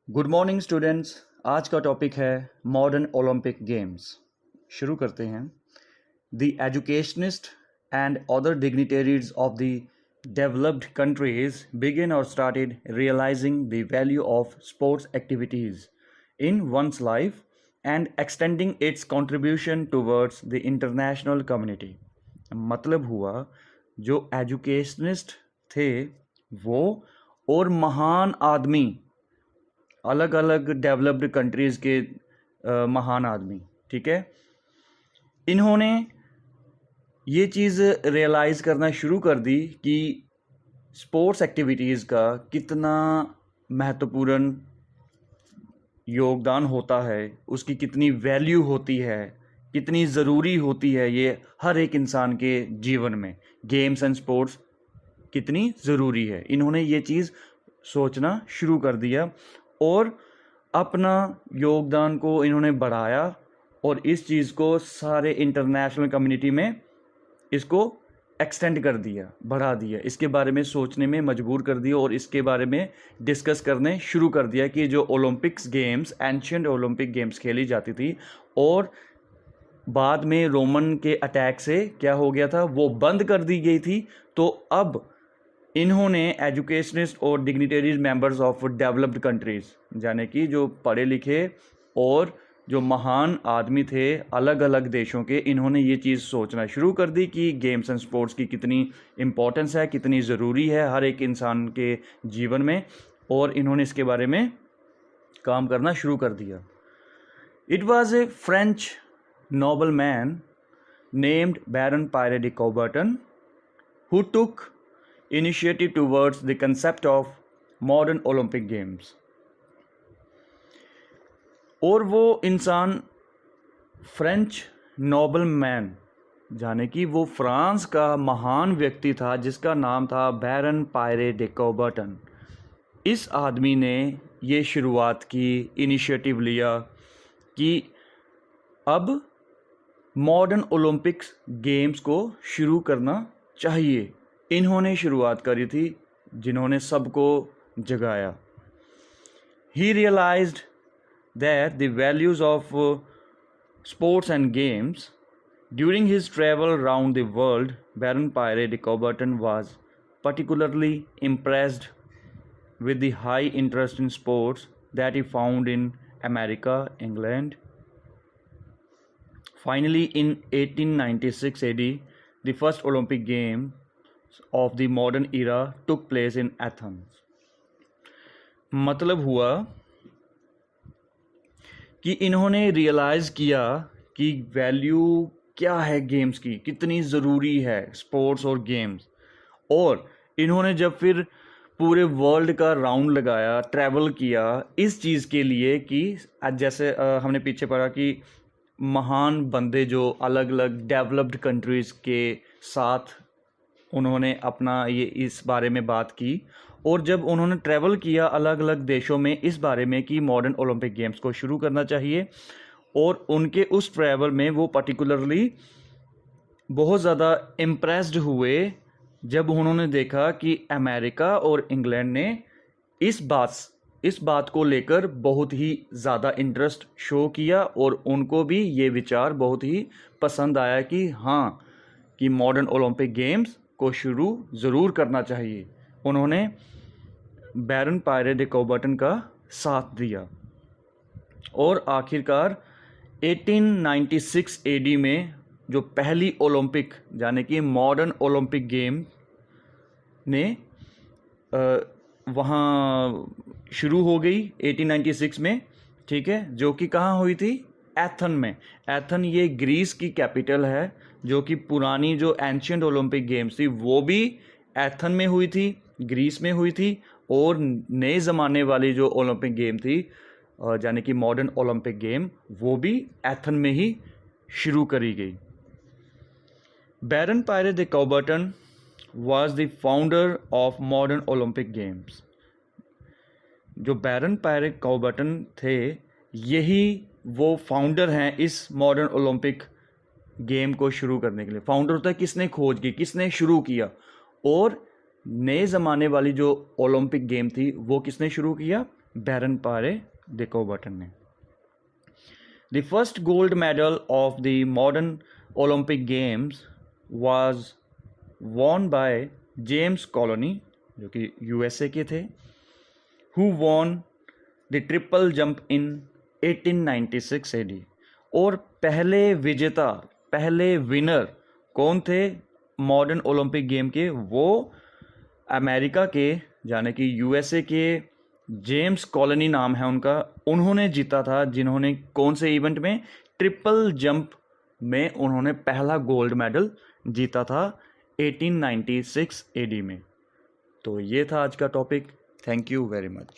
Good morning students. आज का topic है मॉडर्न ओलंपिक गेम्स। शुरू करते हैं। The educationist and other dignitaries of the developed countries begin or started realizing the value of sports activities in one's life and extending its contribution towards the international community. मतलब हुआ जो educationist थे वो और महान आदमी, अलग अलग डेवलप्ड कंट्रीज़ के महान आदमी, ठीक है, इन्होंने ये चीज़ रियलाइज़ करना शुरू कर दी कि स्पोर्ट्स एक्टिविटीज़ का कितना महत्वपूर्ण योगदान होता है, उसकी कितनी वैल्यू होती है, कितनी ज़रूरी होती है ये हर एक इंसान के जीवन में। गेम्स एंड स्पोर्ट्स कितनी ज़रूरी है, इन्होंने ये चीज़ सोचना शुरू कर दिया और अपना योगदान को इन्होंने बढ़ाया और इस चीज़ को सारे इंटरनेशनल कम्युनिटी में इसको एक्सटेंड कर दिया, बढ़ा दिया, इसके बारे में सोचने में मजबूर कर दिया और इसके बारे में डिस्कस करने शुरू कर दिया कि जो Olympics games, ancient Olympic games खेली जाती थी और बाद में रोमन के अटैक से क्या हो गया था, वो बंद कर दी गई थी। तो अब इन्होंने एजुकेशनिस्ट और dignitaries members of developed countries, यानी कि जो पढ़े लिखे और जो महान आदमी थे अलग अलग देशों के, इन्होंने ये चीज़ सोचना शुरू कर दी कि गेम्स एंड स्पोर्ट्स की कितनी इम्पोर्टेंस है, कितनी ज़रूरी है हर एक इंसान के जीवन में, और इन्होंने इसके बारे में काम करना शुरू कर दिया। It was a French noble man named Baron Pierre de Coubertin who took initiative towards the concept of modern Olympic games। और वो इंसान फ्रेंच नोबल मैन, जाने कि वो फ्रांस का महान व्यक्ति था जिसका नाम था बैरन पायरे de Coubertin। इस आदमी ने ये शुरुआत की, इनिशिएटिव लिया कि अब मॉडर्न ओलंपिक्स गेम्स को शुरू करना चाहिए। इन्होंने शुरुआत करी थी जिन्होंने सबको जगाया। He realized that the values of sports and games during his travel around the world. Baron Pierre de Coubertin was particularly impressed with the high interest in sports that he found in America, England. Finally, in 1896 AD, the first Olympic Games of the modern era took place in Athens। मतलब हुआ कि इन्होंने realise किया कि value क्या है games की, कितनी ज़रूरी है स्पोर्ट्स और गेम्स, और इन्होंने जब फिर पूरे वर्ल्ड का राउंड लगाया, ट्रैवल किया इस चीज़ के लिए कि जैसे हमने पीछे पढ़ा कि महान बंदे जो अलग अलग डेवलप्ड कंट्रीज़ के साथ उन्होंने अपना ये इस बारे में बात की, और जब उन्होंने ट्रैवल किया अलग अलग देशों में इस बारे में कि मॉडर्न ओलंपिक गेम्स को शुरू करना चाहिए, और उनके उस ट्रैवल में वो पर्टिकुलरली बहुत ज़्यादा इम्प्रेस्ड हुए जब उन्होंने देखा कि अमेरिका और इंग्लैंड ने इस बात को लेकर बहुत ही ज़्यादा इंटरेस्ट शो किया, और उनको भी ये विचार बहुत ही पसंद आया कि हाँ, कि मॉडर्न ओलंपिक गेम्स को शुरू ज़रूर करना चाहिए। उन्होंने बैरन पायरे de Coubertin का साथ दिया और आखिरकार 1896 AD में जो पहली ओलंपिक, यानी कि मॉडर्न ओलंपिक गेम ने वहाँ शुरू हो गई 1896 में, ठीक है, जो कि कहाँ हुई थी, एथन में। एथन ये ग्रीस की कैपिटल है, जो कि पुरानी जो एंशिएंट ओलंपिक गेम्स थी वो भी एथन में हुई थी, ग्रीस में हुई थी, और नए ज़माने वाली जो ओलंपिक गेम थी यानी कि मॉडर्न ओलंपिक गेम, वो भी एथन में ही शुरू करी गई। बैरन Pierre de Coubertin was the founder of modern Olympic games। जो बैरन पायरे Coubertin थे यही वो फाउंडर हैं इस मॉडर्न ओलंपिक गेम को शुरू करने के लिए। फाउंडर होता है किसने खोज की, किसने शुरू किया, और नए ज़माने वाली जो ओलंपिक गेम थी वो किसने शुरू किया, बैरन पारे de Coubertin ने। The first gold medal of the modern Olympic Games was won by James Colony, जो कि USA के थे, who won the triple jump in 1896 AD। और पहले विजेता, पहले विनर कौन थे मॉडर्न ओलंपिक गेम के? वो अमेरिका के, यानी कि यूएसए के जेम्स कॉलोनी नाम है उनका, उन्होंने जीता था, जिन्होंने कौन से इवेंट में? ट्रिपल जंप में उन्होंने पहला गोल्ड मेडल जीता था 1896 एडी में। तो ये था आज का topic. Thank you very much.